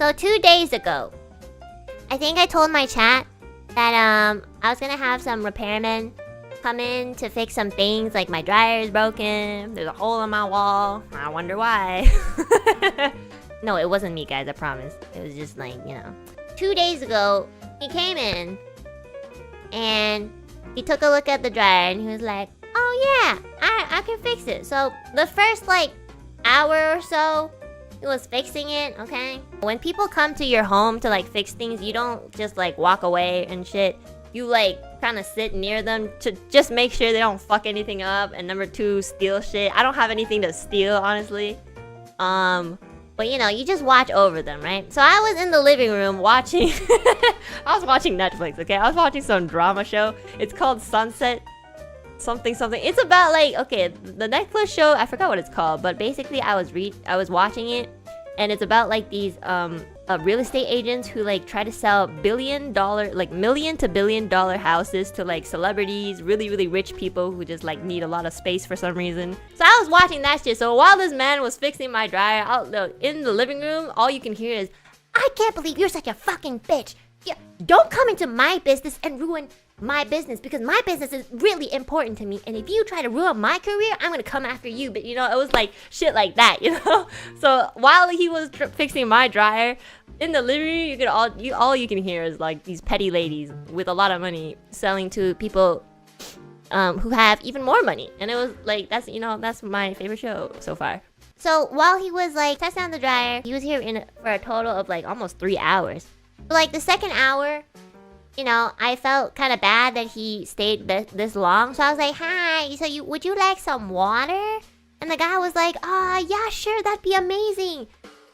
So 2 days ago, I think I told my chat that I was gonna have some repairmen come in to fix some things, like my dryer is broken, there's a hole in my wall, I wonder why. No, it wasn't me, guys, I promise. It was just like, 2 days ago, he came in and he took a look at the dryer and he was like, oh yeah, I can fix it. So the first hour or so, he was fixing it, okay? When people come to your home to fix things, you don't just walk away and shit. You kind of sit near them to just make sure they don't fuck anything up. And number 2, steal shit. I don't have anything to steal, honestly. But you just watch over them, right? So I was in the living room watching I was watching Netflix, okay? I was watching some drama show. It's called Sunset something. It's about the Netflix show, I forgot what it's called, but basically I was watching it, and it's about these real estate agents who try to sell million to billion dollar houses to celebrities, really rich people who just need a lot of space for some reason. So I was watching that shit. So while this man was fixing my dryer in the living room, all you can hear is, I can't believe you're such a fucking bitch. Yeah, don't come into my business and ruin my business, because my business is really important to me, and if you try to ruin my career, I'm gonna come after you. But it was shit like that, So while he was fixing my dryer in the living room, all you can hear is these petty ladies with a lot of money selling to people who have even more money, and it was that's my favorite show so far. So while he was testing on the dryer, he was here for a total of almost 3 hours. So the second hour, I felt kind of bad that he stayed this long. So I was like, hi, so would you like some water? And the guy was like, yeah, sure, that'd be amazing.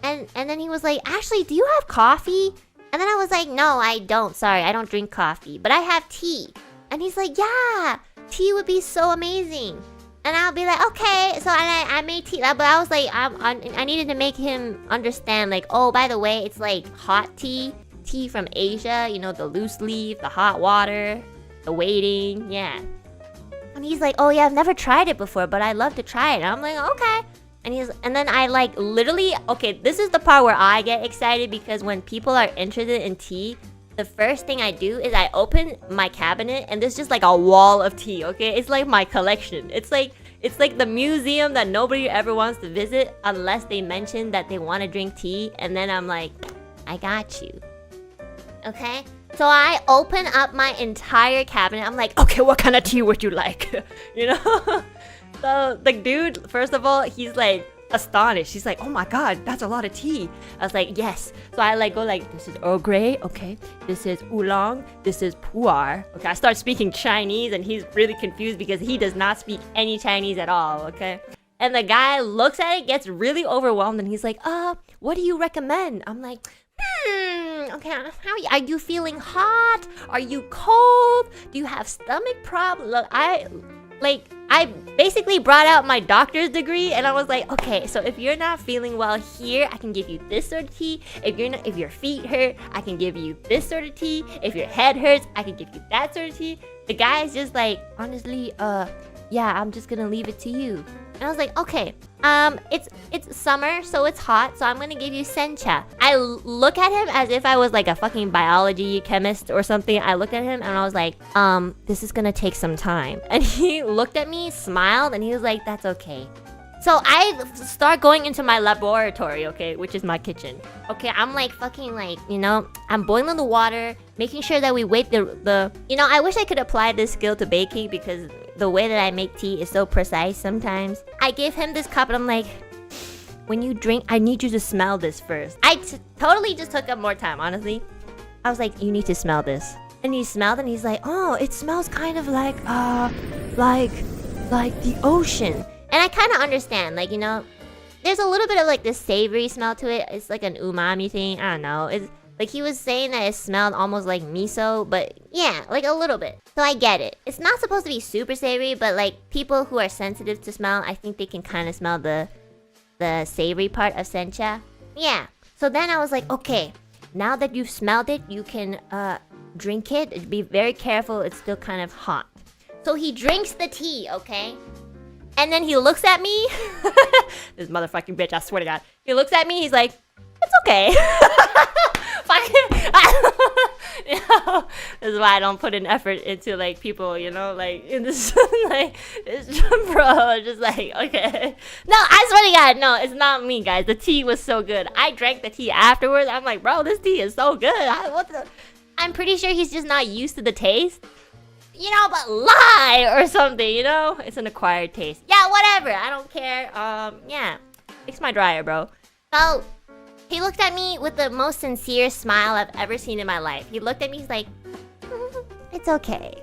And then he was like, Ashley, do you have coffee? And then I was like, no, I don't. Sorry, I don't drink coffee, but I have tea. And he's like, yeah, tea would be so amazing. And I'll be like, okay. So I made tea, but I was like, I needed to make him understand, oh, by the way, it's hot tea from Asia, the loose leaf, the hot water, the waiting, yeah. And he's like, oh yeah, I've never tried it before, but I'd love to try it. And I'm like, okay. And then I literally, okay, this is the part where I get excited, because when people are interested in tea, the first thing I do is I open my cabinet and there's just a wall of tea, okay? It's my collection. It's the museum that nobody ever wants to visit unless they mention that they want to drink tea, and then I'm like, I got you. Okay? So I open up my entire cabinet. I'm like, okay, what kind of tea would you like? So the dude, first of all, he's astonished. He's like, oh my god, that's a lot of tea. I was like, yes. So I go this is Earl Grey, okay. This is oolong. This is pu'er. Okay, I start speaking Chinese, and he's really confused because he does not speak any Chinese at all, okay. And the guy looks at it, gets really overwhelmed, and he's like, what do you recommend? I'm like, okay, are you feeling hot? Are you cold? Do you have stomach problems? Look, I basically brought out my doctor's degree, and I was like, okay, so if you're not feeling well here, I can give you this sort of tea. If your feet hurt, I can give you this sort of tea. If your head hurts, I can give you that sort of tea. The guy's just like, honestly, yeah, I'm just gonna leave it to you. And I was like, okay, it's summer, so it's hot, so I'm gonna give you sencha. I look at him as if I was a fucking biology chemist or something. I looked at him and I was like, this is gonna take some time. And he looked at me, smiled, and he was like, that's okay. So I start going into my laboratory, okay, which is my kitchen. Okay, I'm I'm boiling the water, making sure that we wait I wish I could apply this skill to baking, because the way that I make tea is so precise sometimes. I give him this cup and I'm like, when you drink, I need you to smell this first. I totally just took up more time, honestly. I was like, you need to smell this. And he smelled and he's like, oh, it smells kind of like the ocean. And I kind of understand, there's a little bit of this savory smell to it. It's an umami thing. I don't know. It's he was saying that it smelled almost like miso, but yeah, a little bit. So I get it. It's not supposed to be super savory, but people who are sensitive to smell, I think they can kind of smell the savory part of sencha. Yeah. So then I was like, okay, now that you've smelled it, you can drink it. Be very careful. It's still kind of hot. So he drinks the tea, okay? And then he looks at me. This motherfucking bitch, I swear to God. He looks at me, he's like, it's okay. You know, this is why I don't put an effort into like people, you know, like in this like it's bro, just like okay. No, I swear to God, no, it's not me, guys. The tea was so good. I drank the tea afterwards. I'm like, bro, this tea is so good. I'm pretty sure he's just not used to the taste. You know, but lie or something, you know? It's an acquired taste. Yeah, whatever. I don't care. Yeah. Fix my dryer, bro. So, he looked at me with the most sincere smile I've ever seen in my life. He looked at me, he's like, it's okay.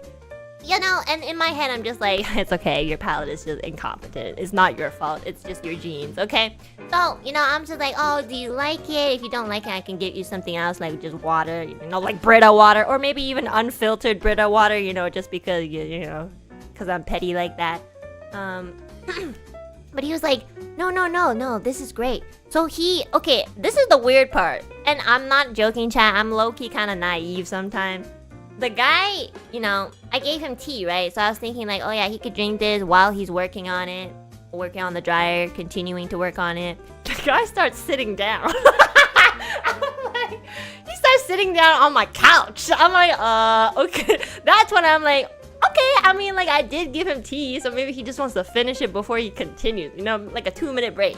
You know, and in my head, I'm just like, it's okay. Your palate is just incompetent. It's not your fault. It's just your genes, okay? So, you know, I'm just like, oh, do you like it? If you don't like it, I can get you something else, like just water, you know, like Brita water, or maybe even unfiltered Brita water, you know, just because, you know, because I'm petty like that. But he was like, no, this is great. So okay, this is the weird part. And I'm not joking, chat. I'm low-key kind of naive sometimes. The guy, you know, I gave him tea, right? So I was thinking like, oh yeah, he could drink this while he's working on it. Working on the dryer, continuing to work on it. The guy starts sitting down. I'm like, he starts sitting down on my couch. I'm like, okay. That's when I'm like, okay, I mean, like, I did give him tea, so maybe he just wants to finish it before he continues, you know, like a 2-minute break.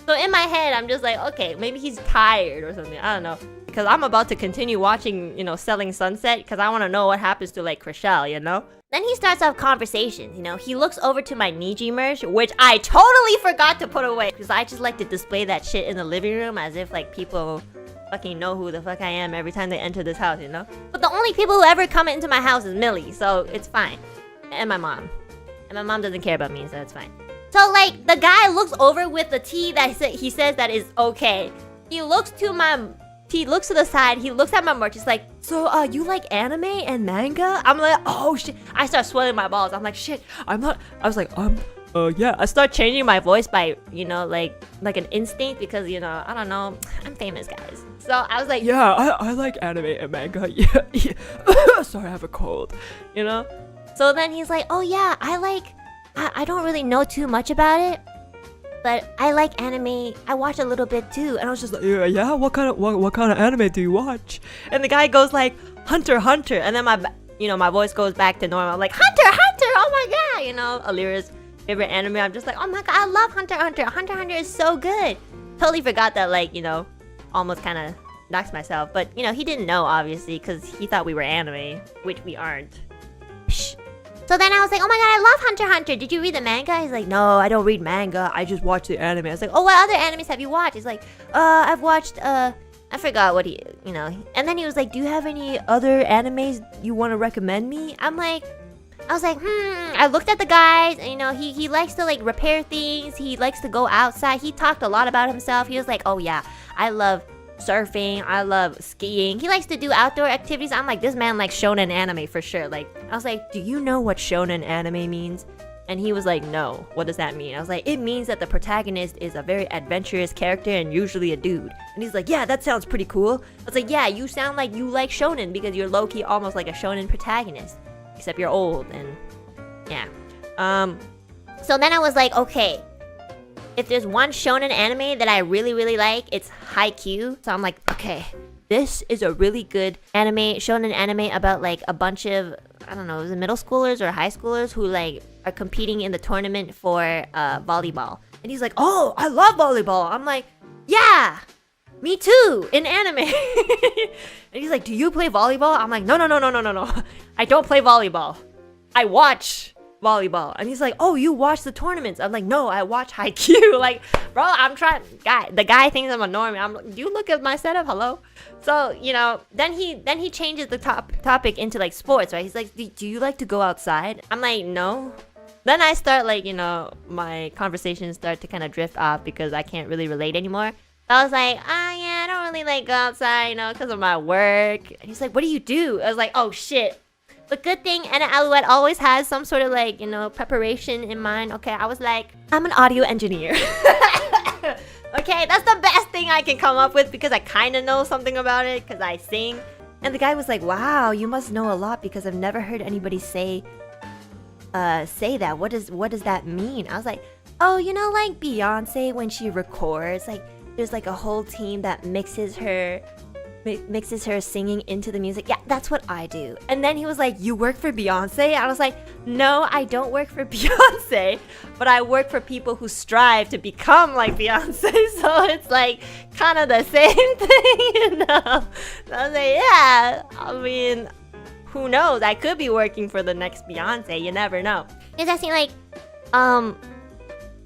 So in my head, I'm just like, okay, maybe he's tired or something, I don't know. Because I'm about to continue watching, you know, Selling Sunset, because I want to know what happens to, like, Chriselle, you know? Then he starts off conversations, you know? He looks over to my Niji merch, which I totally forgot to put away. Because I just like to display that shit in the living room as if, like, people fucking know who the fuck I am every time they enter this house, you know? But the only people who ever come into my house is Millie, so it's fine. And my mom. And my mom doesn't care about me, so it's fine. So, like, the guy looks over with the tea that he says that is okay. He looks to the side, he looks at my merch, he's like, so, you like anime and manga? I'm like, oh, shit. I start swelling my balls. I'm like, shit, I was like, yeah. I start changing my voice by, you know, like an instinct because, you know, I don't know. I'm famous, guys. So I was like, yeah, I like anime and manga. Yeah. Sorry, I have a cold, you know? So then he's like, oh, yeah, I don't really know too much about it, but I like anime. I watch a little bit too. And I was just like, yeah, what kind of anime do you watch? And the guy goes like, Hunter. And then my voice goes back to normal. I'm like, Hunter, oh my God. You know, Alira's favorite anime. I'm just like, oh my God, I love Hunter. Hunter is so good. Totally forgot that, like, you know, almost kind of doxed myself. But, you know, he didn't know, obviously, because he thought we were anime, which we aren't. Psh. So then I was like, oh my God, I love Hunter. Did you read the manga? He's like, no, I don't read manga. I just watch the anime. I was like, oh, what other animes have you watched? He's like, I've watched, I forgot what you know. And then he was like, do you have any other animes you want to recommend me? I was like, I looked at the guys, and, you know, he likes to, like, repair things. He likes to go outside. He talked a lot about himself. He was like, oh yeah, I love surfing, I love skiing. He likes to do outdoor activities. I'm like, this man likes shonen anime for sure. Like, I was like, do you know what shonen anime means? And he was like, no, what does that mean? I was like, it means that the protagonist is a very adventurous character and usually a dude. And he's like, yeah, that sounds pretty cool. I was like, yeah, you sound like you like shonen because you're low-key almost like a shonen protagonist, except you're old. And yeah, so then I was like, okay, if there's one shonen anime that I really, really like, it's Haikyuu. So I'm like, okay, this is a really good shonen anime about, like, a bunch of, I don't know, is it middle schoolers or high schoolers who, like, are competing in the tournament for volleyball. And he's like, oh, I love volleyball. I'm like, yeah, me too, in anime. And he's like, do you play volleyball? I'm like, no. I don't play volleyball. I watch volleyball. And he's like, oh, you watch the tournaments? I'm like, no, I watch Haikyuu. Like, bro, I'm trying. The guy thinks I'm a normie. I'm like, do you look at my setup? Hello? So, you know, then he changes the topic into, like, sports, right? He's like, do you like to go outside? I'm like, no. Then I start, like, you know, my conversations start to kind of drift off because I can't really relate anymore. So I was like, yeah, I don't really, like, go outside, you know, because of my work. And he's like, what do you do? I was like, oh, shit. But good thing Enna Alouette always has some sort of, like, you know, preparation in mind. Okay, I was like, I'm an audio engineer. Okay, that's the best thing I can come up with because I kind of know something about it because I sing. And the guy was like, wow, you must know a lot because I've never heard anybody say that. What does that mean? I was like, oh, you know, like Beyonce when she records, like, there's like a whole team that mixes her singing into the music. Yeah, that's what I do. And then he was like, you work for Beyonce? I was like, no, I don't work for Beyonce, but I work for people who strive to become like Beyonce. So it's like kind of the same thing, you know? So I was like, yeah, I mean, who knows? I could be working for the next Beyonce. You never know. He's asking like,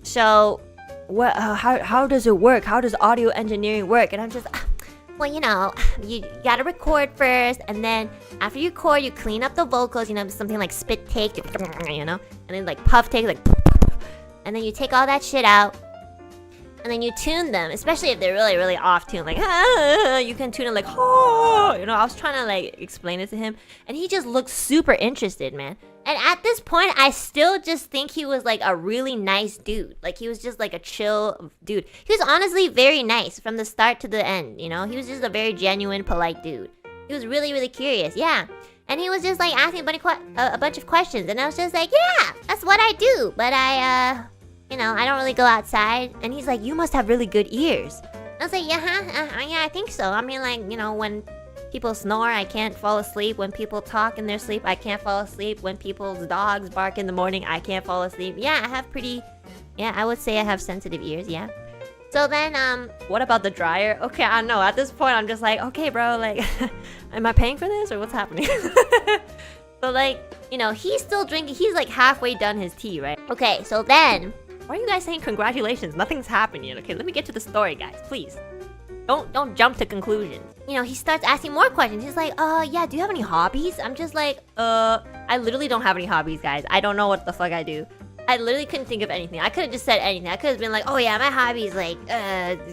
so what? How does it work? How does audio engineering work? And I'm just, well, you know, you gotta record first, and then after you record, you clean up the vocals, you know, something like spit take, you know, and then like puff take, like, and then you take all that shit out, and then you tune them, especially if they're really, really off tune, like, you can tune it like, oh, you know, I was trying to like explain it to him, and he just looked super interested, man. And at this point, I still just think he was like a really nice dude. Like he was just like a chill dude. He was honestly very nice from the start to the end, you know? He was just a very genuine, polite dude. He was really, really curious, yeah. And he was just like asking a bunch of questions. And I was just like, yeah, that's what I do. But you know, I don't really go outside. And he's like, you must have really good ears. I was like, yeah, yeah, I think so. I mean, like, you know, when people snore, I can't fall asleep. When people talk in their sleep, I can't fall asleep. When people's dogs bark in the morning, I can't fall asleep. Yeah, I would say I have sensitive ears, yeah. So then, what about the dryer? Okay, I don't know. At this point, I'm just like, okay, bro, like, am I paying for this or what's happening? So like, you know, he's still drinking. He's like halfway done his tea, right? Okay, so then, why are you guys saying congratulations? Nothing's happened yet. Okay, let me get to the story, guys, please. Don't jump to conclusions. You know, he starts asking more questions. He's like, yeah, do you have any hobbies? I'm just like, I literally don't have any hobbies, guys. I don't know what the fuck I do. I literally couldn't think of anything. I could have just said anything. I could have been like, oh yeah, my hobby is like,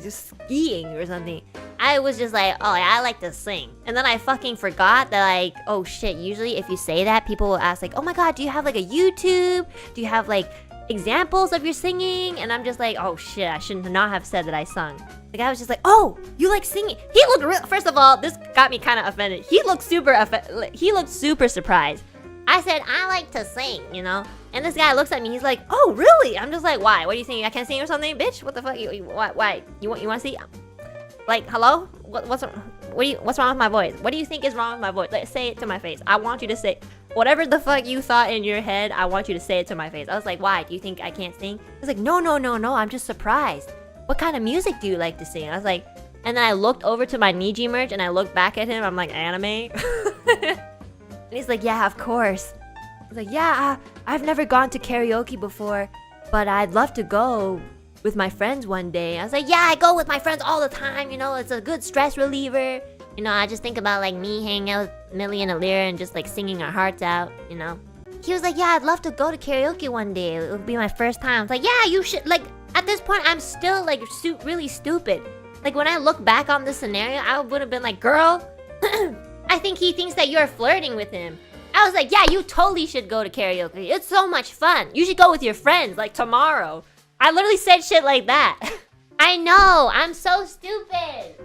just skiing or something. I was just like, oh yeah, I like to sing. And then I fucking forgot that like, oh shit, usually if you say that, people will ask like, oh my god, do you have like a YouTube? Do you have like examples of your singing? And I'm just like, oh shit, I should not have said that I sung. The guy was just like, oh, you like singing? He looked real. First of all, this got me kind of offended. He looked super surprised. I said, I like to sing, you know? And this guy looks at me, he's like, oh, really? I'm just like, why? What do you think? I can't sing or something? Bitch, what the fuck? Why? You want to see? Like, hello? What's wrong with my voice? What do you think is wrong with my voice? Like, say it to my face. I want you to say, whatever the fuck you thought in your head, I want you to say it to my face. I was like, why? Do you think I can't sing? He's like, no, I'm just surprised. What kind of music do you like to sing? I was like, and then I looked over to my Niji merch and I looked back at him. I'm like, anime? And he's like, yeah, of course. I was like, yeah, I've never gone to karaoke before, but I'd love to go with my friends one day. I was like, yeah, I go with my friends all the time. You know, it's a good stress reliever. You know, I just think about like me hanging out with Millie and Alira and just like singing our hearts out, you know. He was like, yeah, I'd love to go to karaoke one day. It would be my first time. I was like, yeah, you should. Like, at this point, I'm still like really stupid. Like, when I look back on this scenario, I would have been like, girl, I think he thinks that you're flirting with him. I was like, yeah, you totally should go to karaoke. It's so much fun. You should go with your friends, like tomorrow. I literally said shit like that. I know, I'm so stupid.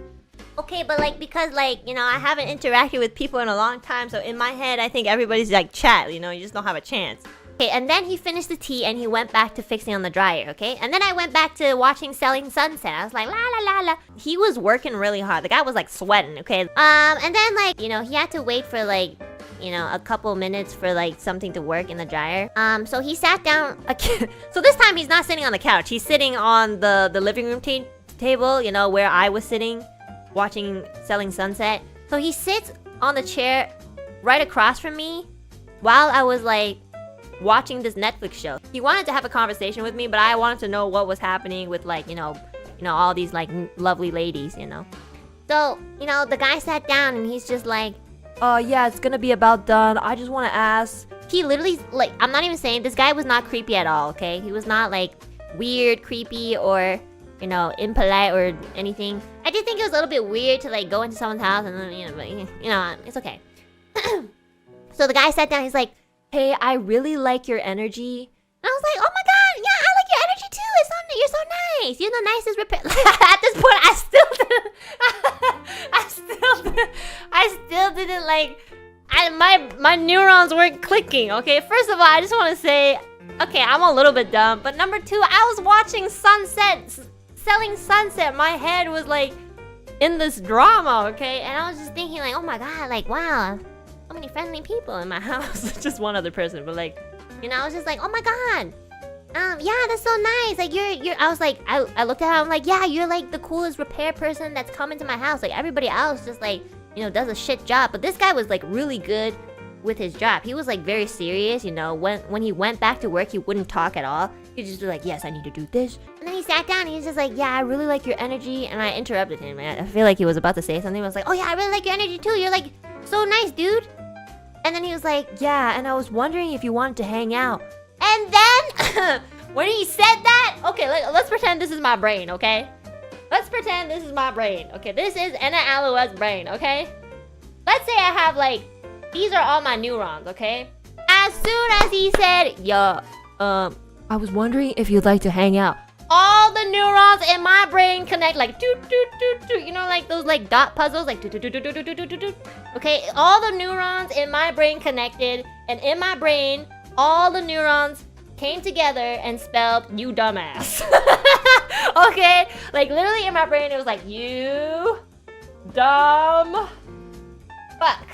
Okay, but like, because like, you know, I haven't interacted with people in a long time, so in my head, I think everybody's like chat, you know, you just don't have a chance. Okay, and then he finished the tea and he went back to fixing on the dryer, okay? And then I went back to watching Selling Sunset. I was like, la la la la. He was working really hard. The guy was like sweating, okay? And then like, you know, he had to wait for like, you know, a couple minutes for like something to work in the dryer. So he sat down. So this time he's not sitting on the couch. He's sitting on the living room table, you know, where I was sitting watching Selling Sunset. So he sits on the chair right across from me while I was like watching this Netflix show. He wanted to have a conversation with me, but I wanted to know what was happening with like, you know, all these like lovely ladies, you know. So, you know, the guy sat down and he's just like, oh yeah, it's gonna be about done. I just want to ask. He literally, like, I'm not even saying, this guy was not creepy at all, okay? He was not like weird, creepy, or, you know, impolite or anything. I did think it was a little bit weird to like go into someone's house and then, you know, it's okay. So the guy sat down, he's like, hey, I really like your energy. And I was like, oh my god, yeah, I like your energy too. You're so nice. You're the nicest At this point, I still didn't like, my neurons weren't clicking, okay? First of all, I just want to say, okay, I'm a little bit dumb, but number two, I was watching selling sunset. My head was like in this drama, okay? And I was just thinking like, oh my god, like wow, so many friendly people in my house. Just one other person, but like, you know, I was just like, oh my god. Yeah, that's so nice. Like you're I was like, I looked at her, I'm like, yeah, you're like the coolest repair person that's come into my house. Like everybody else just like, you know, does a shit job. But this guy was like really good with his job. He was like very serious, you know. When he went back to work, he wouldn't talk at all. He'd just be like, yes, I need to do this. And then he sat down and he's just like, yeah, I really like your energy. And I interrupted him. I feel like he was about to say something. I was like, oh yeah, I really like your energy too. You're like so nice, dude. And then he was like, yeah, and I was wondering if you wanted to hang out. And then when he said that, okay, let's pretend this is my brain, okay? Let's pretend this is my brain. Okay, this is Enna Alouette's brain, okay? Let's say I have like, these are all my neurons, okay? As soon as he said, yeah, I was wondering if you'd like to hang out. All the neurons in my brain connect like doot doot doot doot. You know, like those like dot puzzles, like doot doot doot doot doot doot doot doot. Okay, all the neurons in my brain connected, and in my brain, all the neurons came together and spelled you dumbass. Okay, like literally in my brain, it was like you dumb fuck.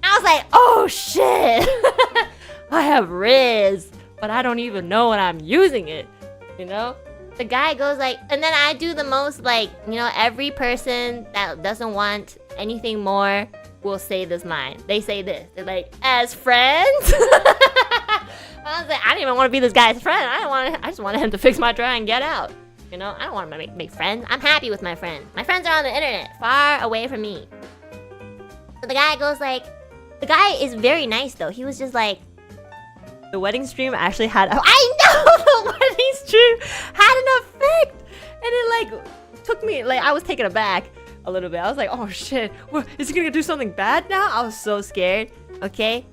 I was like, oh shit. I have Riz, but I don't even know when I'm using it, you know? The guy goes like, and then I do the most like, you know, every person that doesn't want anything more will say this line. They say this. They're like, as friends? I was like, I didn't even want to be this guy's friend. I just wanted him to fix my dryer and get out. You know, I don't want to make friends. I'm happy with my friends. My friends are on the internet, far away from me. So the guy goes like, the guy is very nice though. He was just like, the wedding stream actually had I know the wedding stream had an effect. And it like took me, like I was taken aback a little bit. I was like, oh shit, what, is he gonna do something bad now? I was so scared, okay?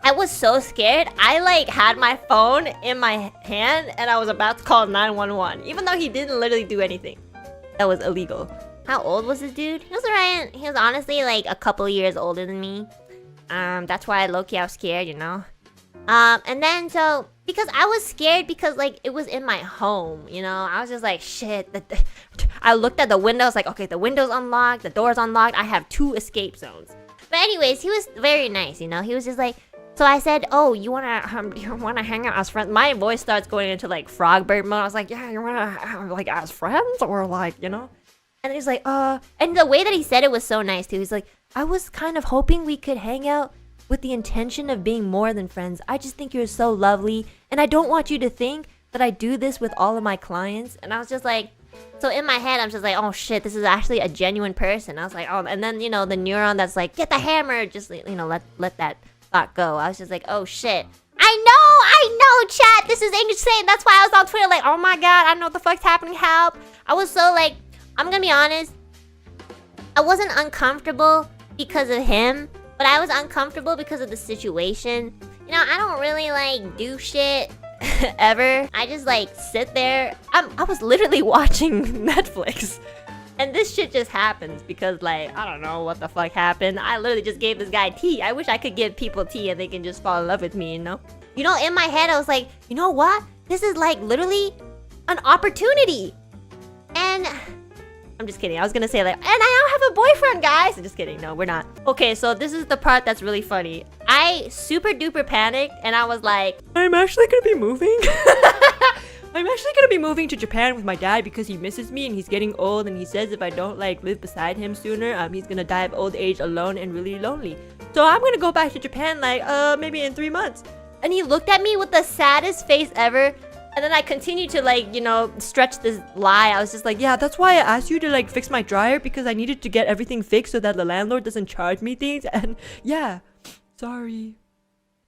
I was so scared. I like had my phone in my hand and I was about to call 911, even though he didn't literally do anything that was illegal. How old was this dude? He was around, he was honestly like a couple years older than me. That's why low-key I was scared, you know? And then so, because I was scared because like it was in my home, you know? I was just like, shit. I looked at the windows like, okay, the window's unlocked, the door's unlocked, I have 2 escape zones. But anyways, he was very nice, you know? He was just like, so I said, oh, you wanna hang out as friends? My voice starts going into like Frogbird mode. I was like, yeah, you wanna like as friends? Or like, you know? And he's like, and the way that he said it was so nice too. He's like, I was kind of hoping we could hang out with the intention of being more than friends. I just think you're so lovely, and I don't want you to think that I do this with all of my clients. And I was just like, so in my head, I'm just like, oh shit, this is actually a genuine person. I was like, oh, and then, you know, the neuron that's like, get the hammer, just, you know, let that thought go. I was just like, oh shit. I know, chat, this is insane. That's why I was on Twitter like, oh my god, I don't know what the fuck's happening, help. I was so like, I'm gonna be honest, I wasn't uncomfortable because of him, but I was uncomfortable because of the situation. You know, I don't really like do shit ever. I just like sit there. I was literally watching Netflix. And this shit just happens because like, I don't know what the fuck happened. I literally just gave this guy tea. I wish I could give people tea and they can just fall in love with me, you know? You know, in my head I was like, you know what? This is like literally an opportunity. And I'm just kidding. I was gonna say like, and I now have a boyfriend, guys. I'm just kidding. No, we're not. Okay, so this is the part that's really funny. I super duper panicked and I was like, I'm actually gonna be moving. I'm actually gonna be moving to Japan with my dad because he misses me and he's getting old and he says if I don't like live beside him sooner, he's gonna die of old age alone and really lonely. So I'm gonna go back to Japan like, maybe in 3 months. And he looked at me with the saddest face ever. And then I continued to like, you know, stretch this lie. I was just like, yeah, that's why I asked you to like fix my dryer because I needed to get everything fixed so that the landlord doesn't charge me things. And yeah, sorry.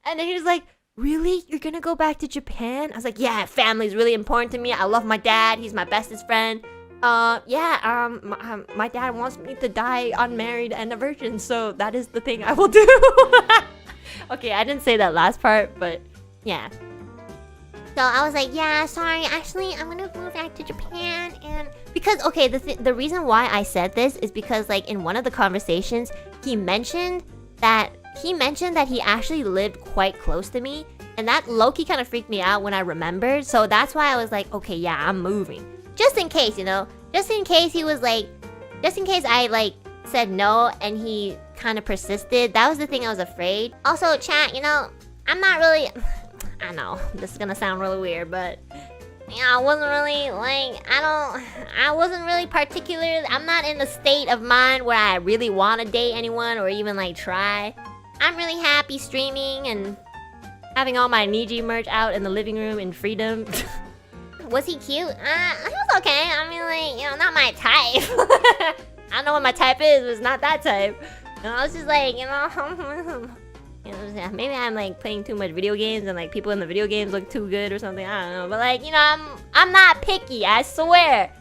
And then he was like, really? You're gonna go back to Japan? I was like, yeah, family's really important to me. I love my dad. He's my bestest friend. My dad wants me to die unmarried and a virgin. So that is the thing I will do. Okay, I didn't say that last part, but yeah. So I was like, yeah, sorry, actually, I'm gonna move back to Japan. And because, okay, the reason why I said this is because, like, in one of the conversations, he mentioned that he actually lived quite close to me. And that low-key kind of freaked me out when I remembered. So that's why I was like, okay, yeah, I'm moving. just in case, you know, just in case he was like, just in case I like said no and he kind of persisted. That was the thing I was afraid. Also, chat, you know, I'm not really, I know this is gonna sound really weird, but I wasn't really like, I wasn't really particular. I'm not in the state of mind where I really want to date anyone or even like try. I'm really happy streaming and having all my Niji merch out in the living room in freedom. Was he cute? He was okay. I mean, like, you know, not my type. I don't know what my type is, but it's not that type. You know, I was just like, you know, maybe I'm like playing too much video games and like people in the video games look too good or something. I don't know, but like, you know, I'm not picky, I swear.